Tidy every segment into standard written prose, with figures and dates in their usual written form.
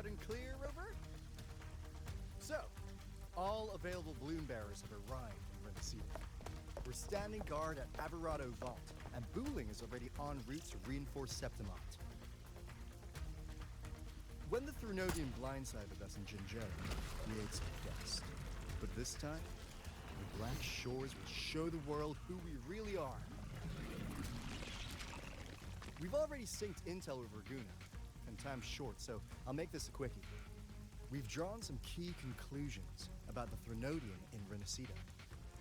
loud and clear, Rover? So, all available balloon bearers have arrived in Rinascita. We're standing guard at Averado Vault, and Booling is already en route to reinforce Septimont. When the Threnodian blindsided us in Jinzhou, we ate some dust. But this time, the Black Shores will show the world who we really are. We've already synced intel with Raguna, and time's short, so I'll make this a quickie. We've drawn some key conclusions about the Threnodian in Rinascita.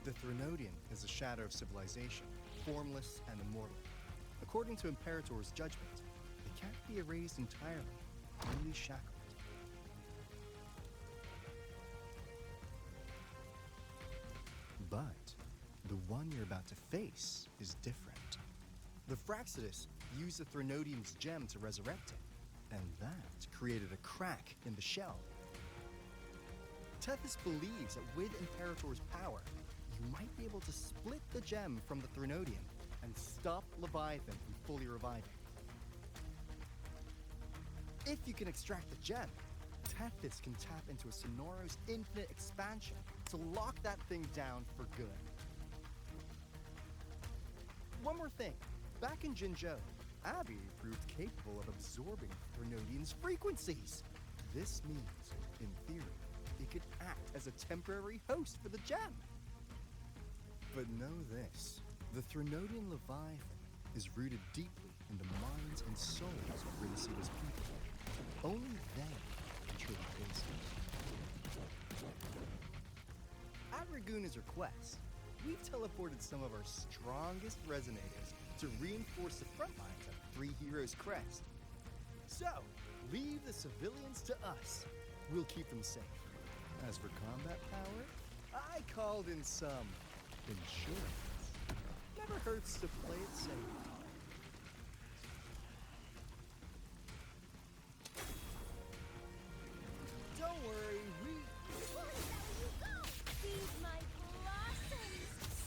The Threnodian is a shadow of civilization, formless and immortal. According to Imperator's judgment, it can't be erased entirely, only shackled. But the one you're about to face is different. The Fraxidus used the Threnodian's gem to resurrect it, and that created a crack in the shell. Tethys believes that with Imperator's power, you might be able to split the gem from the Threnodian and stop Leviathan from fully reviving. If you can extract the gem, Tethys can tap into a Sonoros infinite expansion to lock that thing down for good. One more thing. Back in Jinzhou, Abby proved capable of absorbing Threnodian's frequencies. This means, in theory, it could act as a temporary host for the gem. But know this, the Threnodian Leviathan is rooted deeply in the minds and souls of Rinascita's people. Only they can truly face it. At Raguna's request, we've teleported some of our strongest resonators to reinforce the front lines at Three Heroes Crest. So, leave the civilians to us. We'll keep them safe. As for combat power, I called in some insurance. Never hurts to play it safe. Don't worry, we... Feed my blossoms,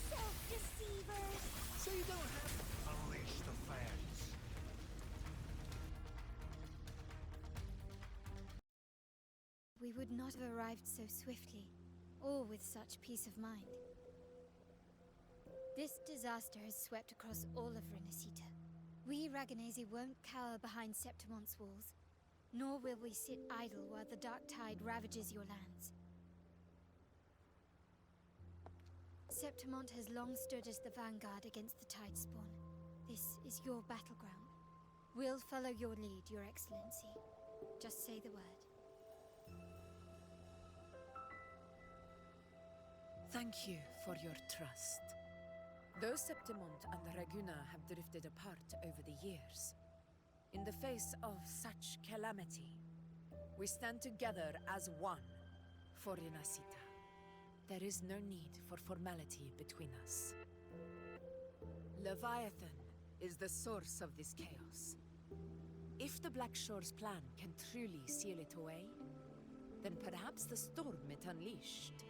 self-deceivers! So you don't have to... Unleash the fans. We would not have arrived so swiftly, or with such peace of mind. This disaster has swept across all of Rinascita. We Raganese won't cower behind Septimont's walls, nor will we sit idle while the dark tide ravages your lands. Septimont has long stood as the vanguard against the tide spawn. This is your battleground. We'll follow your lead, Your Excellency. Just say the word. Thank you for your trust. Though Septimont and the Raguna have drifted apart over the years, in the face of such calamity, we stand together as one for Rinascita. There is no need for formality between us. Leviathan is the source of this chaos. If the Black Shore's plan can truly seal it away, then perhaps the storm it unleashed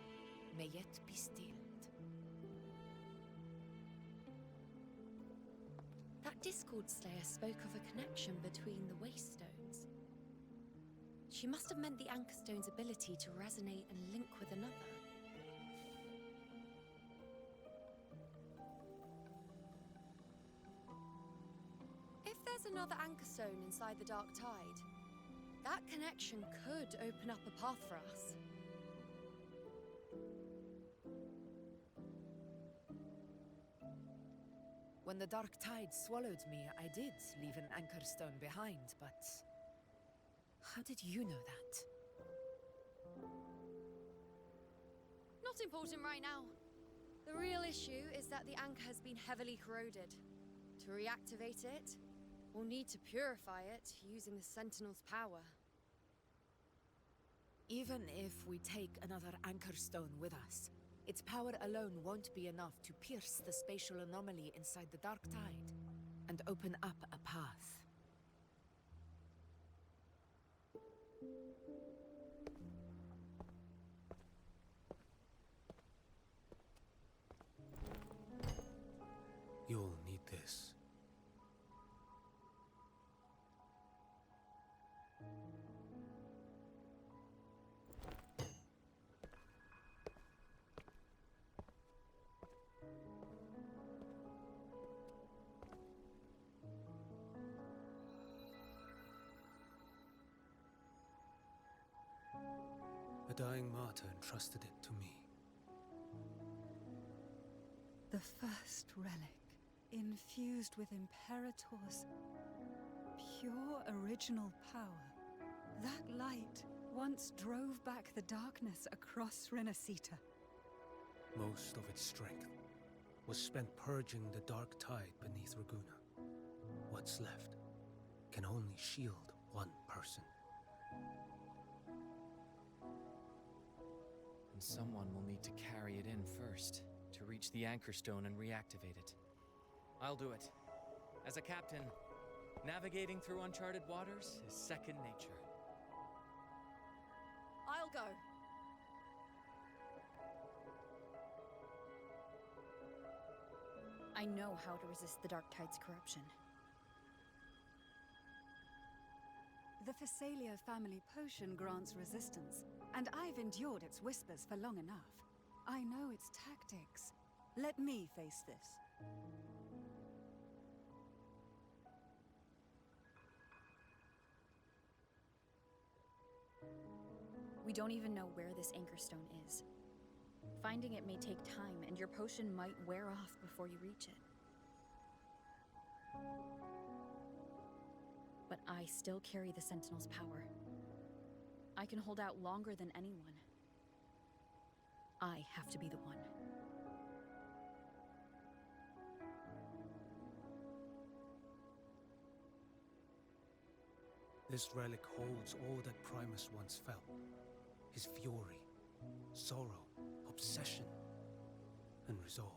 may yet be stilled. That Discord Slayer spoke of a connection between the Wastestones. She must have meant the Anchorstone's ability to resonate and link with another. If there's another Anchorstone inside the Dark Tide, that connection could open up a path for us. When the dark tide swallowed me, I did leave an anchor stone behind, but... how did you know that? Not important right now. The real issue is that the anchor has been heavily corroded. To reactivate it, we'll need to purify it using the Sentinel's power. Even if we take another anchor stone with us, its power alone won't be enough to pierce the spatial anomaly inside the dark tide and open up a path. You'll need this. A dying martyr entrusted it to me. The first relic, infused with Imperator's pure original power. That light once drove back the darkness across Rinascita. Most of its strength was spent purging the dark tide beneath Raguna. What's left can only shield one person. And someone will need to carry it in first, to reach the Anchor Stone and reactivate it. I'll do it. As a captain, navigating through uncharted waters is second nature. I'll go. I know how to resist the Dark Tide's corruption. The Phasalia family potion grants resistance, and I've endured its whispers for long enough. I know its tactics. Let me face this. We don't even know where this Anchor Stone is. Finding it may take time, and your potion might wear off before you reach it. But I still carry the Sentinel's power. I can hold out longer than anyone. I have to be the one. This relic holds all that Primus once felt. His fury, sorrow, obsession, and resolve.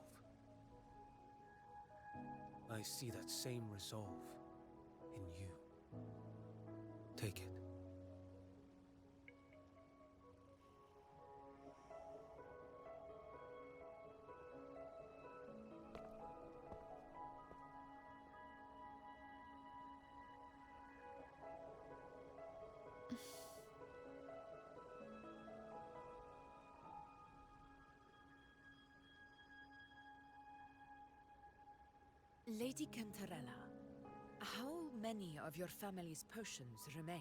I see that same resolve in you. Take it. Lady Cantarella, how many of your family's potions remain?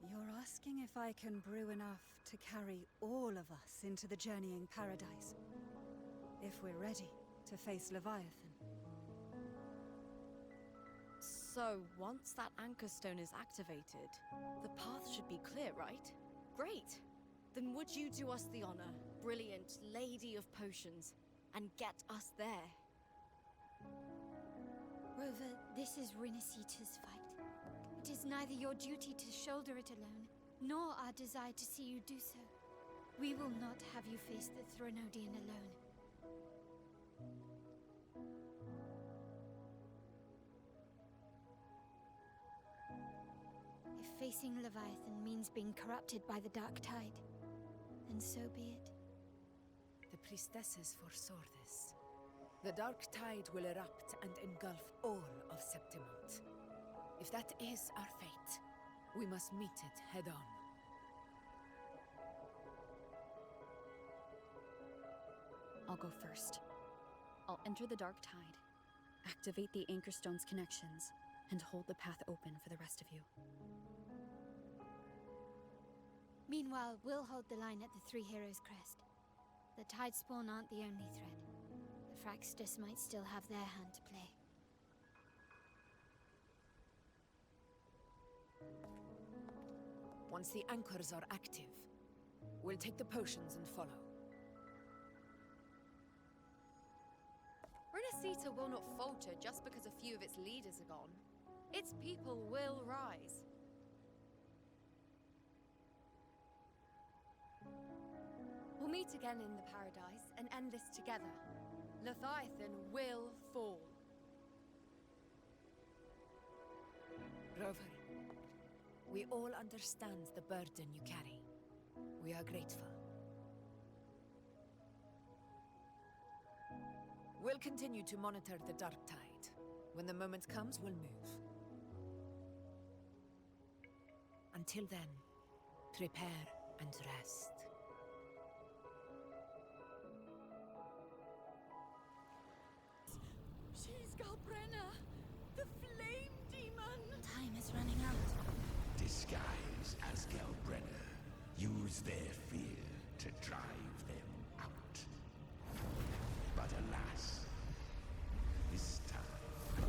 You're asking if I can brew enough to carry all of us into the journeying paradise. If we're ready to face Leviathan. So, once that Anchor Stone is activated, the path should be clear, right? Great! Then would you do us the honor, brilliant Lady of Potions, and get us there? Rover, this is Rinascita's fight. It is neither your duty to shoulder it alone, nor our desire to see you do so. We will not have you face the Threnodian alone. If facing Leviathan means being corrupted by the Dark Tide, then so be it. The priestesses foresaw this. The Dark Tide will erupt and engulf all of Septimont. If that is our fate, we must meet it head-on. I'll go first. I'll enter the Dark Tide, activate the Anchor Stone's connections, and hold the path open for the rest of you. Meanwhile, we'll hold the line at the Three Heroes Crest. The Tidespawn aren't the only threat. The Fraxtus might still have their hand to play. Once the anchors are active, we'll take the potions and follow. Rinascita will not falter just because a few of its leaders are gone. Its people will rise. We'll meet again in the paradise and end this together. Leviathan will fall. Rover, we all understand the burden you carry. We are grateful. We'll continue to monitor the Dark Tide. When the moment comes, we'll move. Until then, prepare and rest. She's Galbrenna, the flame demon! Time has use their fear to drive them out. But alas, this time,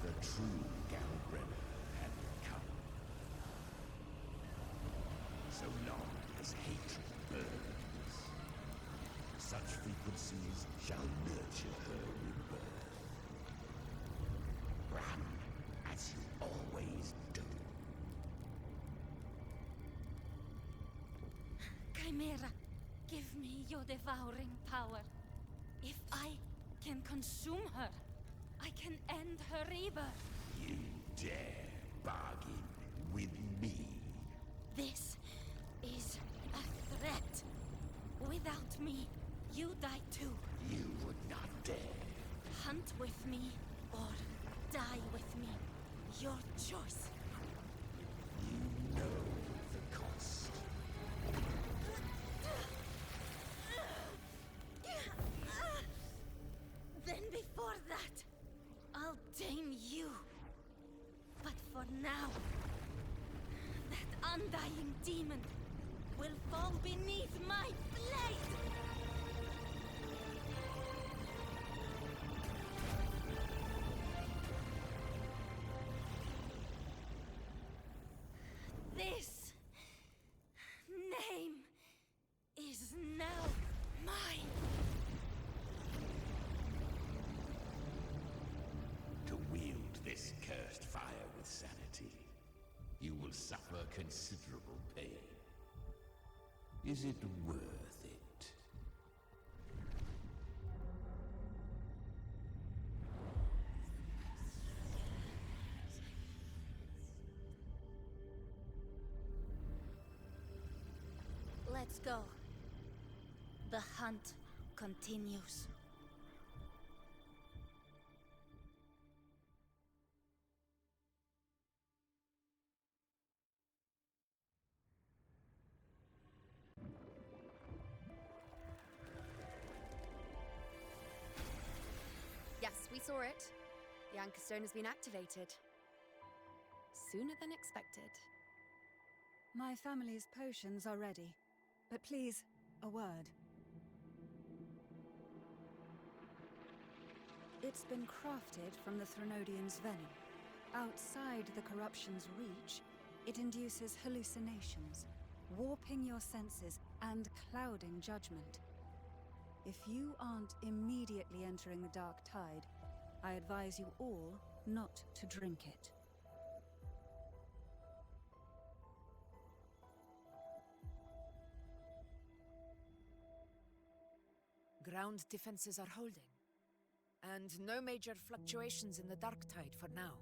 the true Galbrenner had come. So long as hatred burns, such frequencies shall nurture her rebirth. Run, as you always do. Chimera, give me your devouring power. If I can consume her, I can end her rebirth. You dare bargain with me? This is a threat. Without me, you die too. You would not dare. Hunt with me, or die with me. Your choice. You know the cost. Then before that, I'll tame you. But for now, that undying demon will fall beneath my blade! This name is now mine. To wield this cursed fire with sanity, you will suffer considerable pain. Is it worth it? Let's go. The hunt continues. Yes, we saw it. The Anchor Stone has been activated. Sooner than expected. My family's potions are ready. But please, a word. It's been crafted from the Threnodian's venom. Outside the corruption's reach, it induces hallucinations, warping your senses and clouding judgment. If you aren't immediately entering the dark tide, I advise you all not to drink it. Ground defenses are holding. And no major fluctuations in the dark tide for now.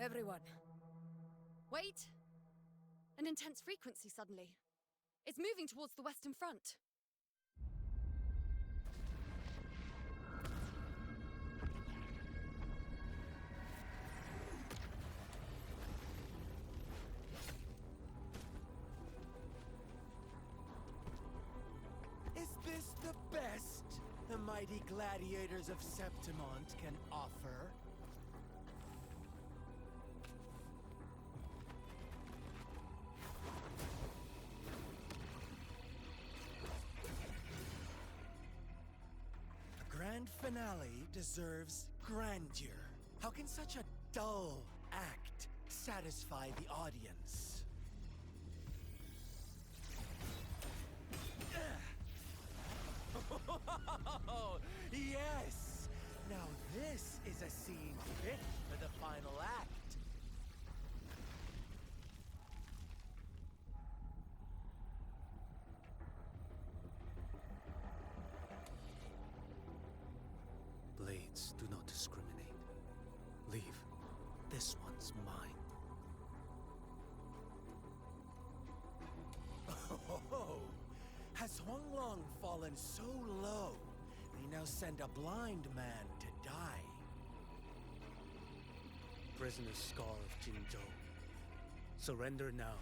Everyone. Wait! An intense frequency suddenly. It's moving towards the Western Front. Is this the best the mighty gladiators of Septimont can offer? The grand finale deserves grandeur. How can such a dull act satisfy the audience? Yes! Now this is a scene fit for the final act. Blades do not discriminate. Leave. This one's mine. fallen so low, they now send a blind man to die. Prisoner Scar of Jinzhou. Surrender now.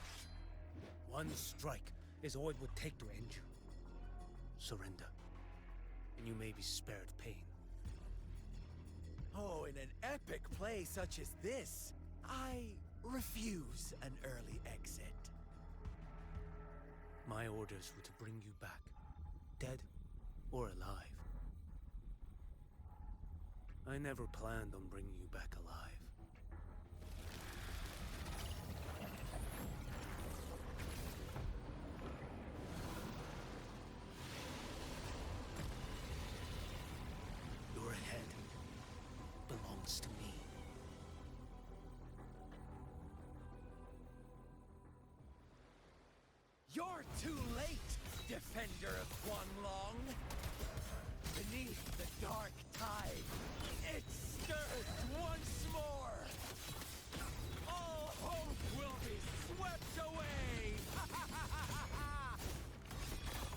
One strike is all it would take to end you. Surrender, and you may be spared pain. Oh, in an epic play such as this, I refuse an early exit. My orders were to bring you back, dead or alive. I never planned on bringing you back alive. Your head belongs to me. You're too late, defender of Guanlong! Beneath the dark tide, it stirs once more! All hope will be swept away!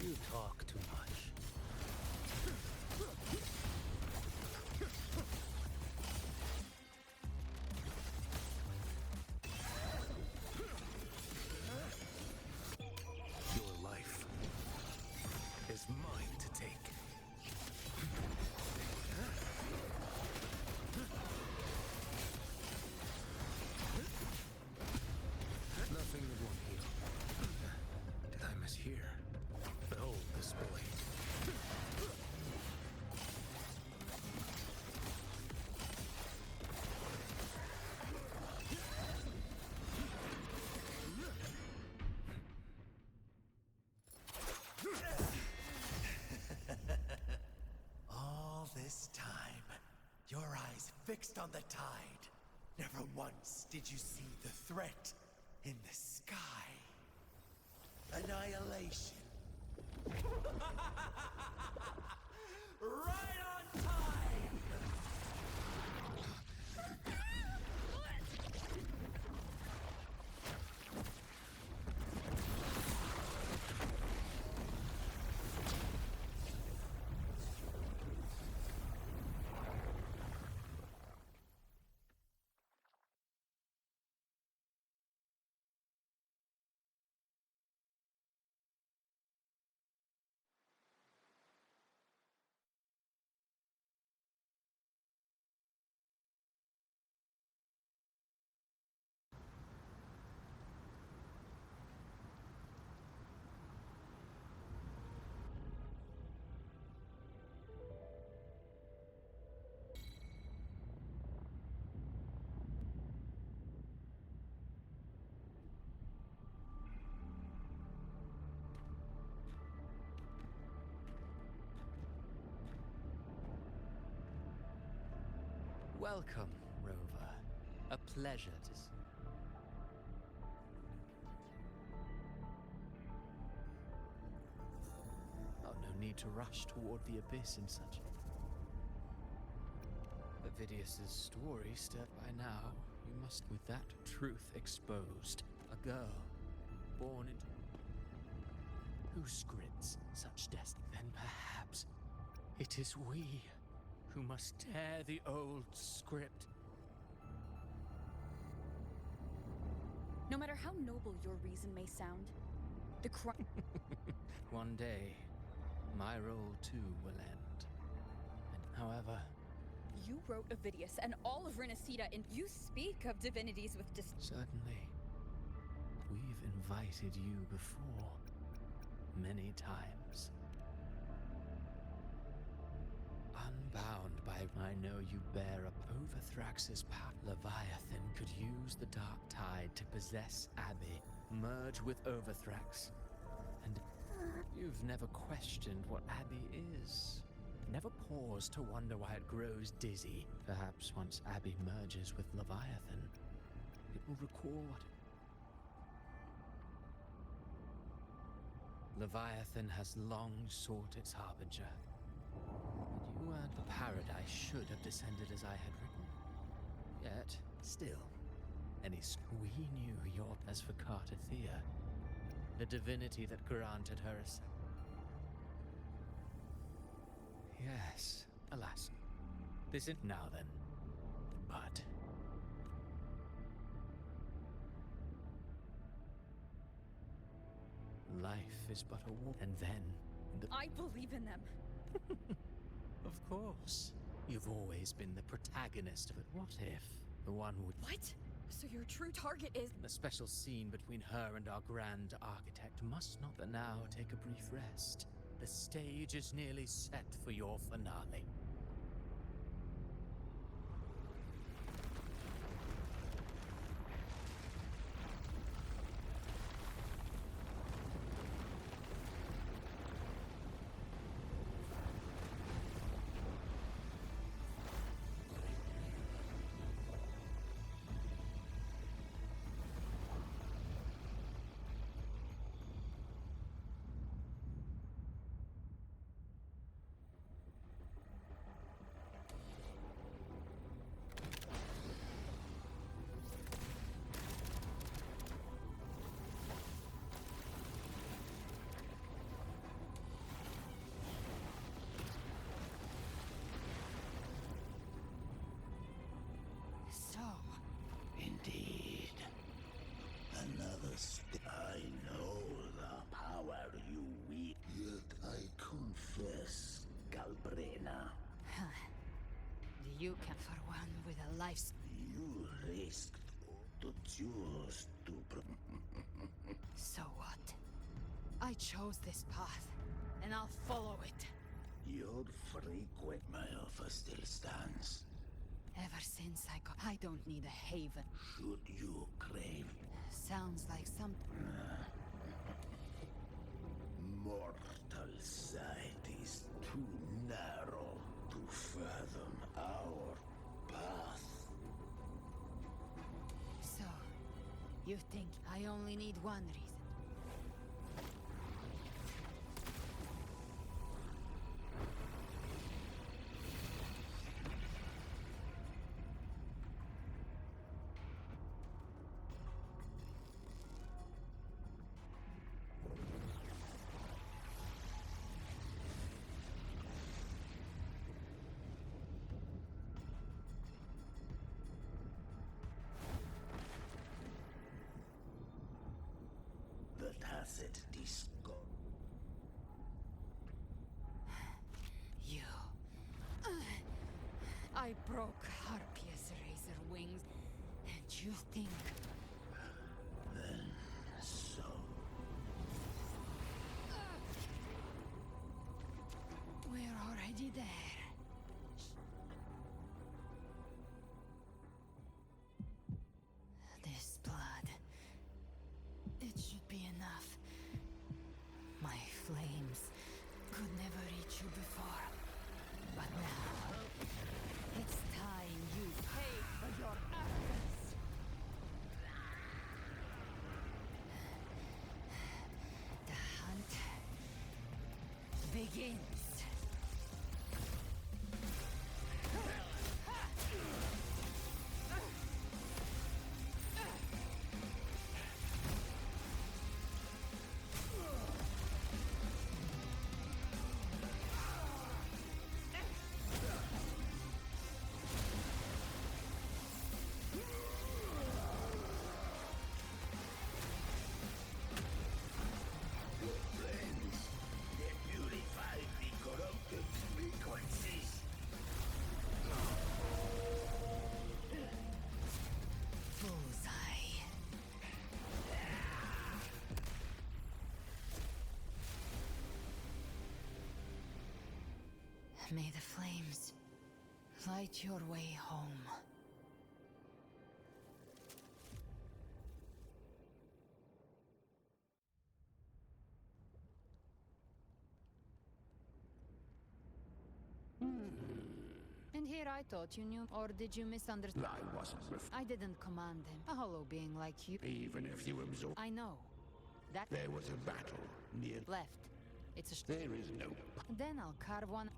You talk too much. Your life is mine to take. Nothing that won't heal. Did I mishear? Behold this blade. All this time, your eyes fixed on the tide. Never once did you see the threat in the sky. Annihilation. Right on time! Welcome, Rover. A pleasure to see. Oh, no need to rush toward the abyss in such. Avidius's story stirred by now. You must, with that truth exposed, a girl born into who scripts such destiny. Then perhaps it is we who must tear the old script. No matter how noble your reason may sound, the crime. One day, my role too will end. And however, You wrote Avidius and all of Rinascita, and you speak of divinities with certainly, we've invited you before, many times. Unbound by, I know you bear up Overthrax's power. Leviathan could use the dark tide to possess Abby, merge with Overthrax, and you've never questioned what Abby is. Never paused to wonder why it grows dizzy. Perhaps once Abby merges with Leviathan, it will recall what Leviathan has long sought its harbinger. And you and the paradise should have descended as I had written. Yet, still, we knew your as for Cartathea, the divinity that granted her a Yes, alas. This is now then. But life is but a war. And then I believe in them. Of course. You've always been the protagonist of it. What if the one would... What? So your true target is... The special scene between her and our grand architect must not for now take a brief rest. The stage is nearly set for your finale. Indeed. Another I know the power you wield. Yet I confess, Galbrena. You can for one with a life... You risked to choose to... So what? I chose this path, and I'll follow it. Your frequent... My offer still stands. Ever since I don't need a haven. Should you crave... Sounds like some... Mortal sight is too narrow to fathom our path. So, you think I only need one reason? The tacit discord. You... I broke Harpia's razor wings, and you think... Then so. We're already there. This blood... It should be enough. My flames could never reach you before. But now... It's time you pay for your arrogance! The hunt... begins! May the flames light your way home. And here I thought you knew, or did you misunderstand? I wasn't I didn't command him. A hollow being like you. even if you absorb. I know. That There was a battle near. left. It's a... There is no. Then I'll carve one...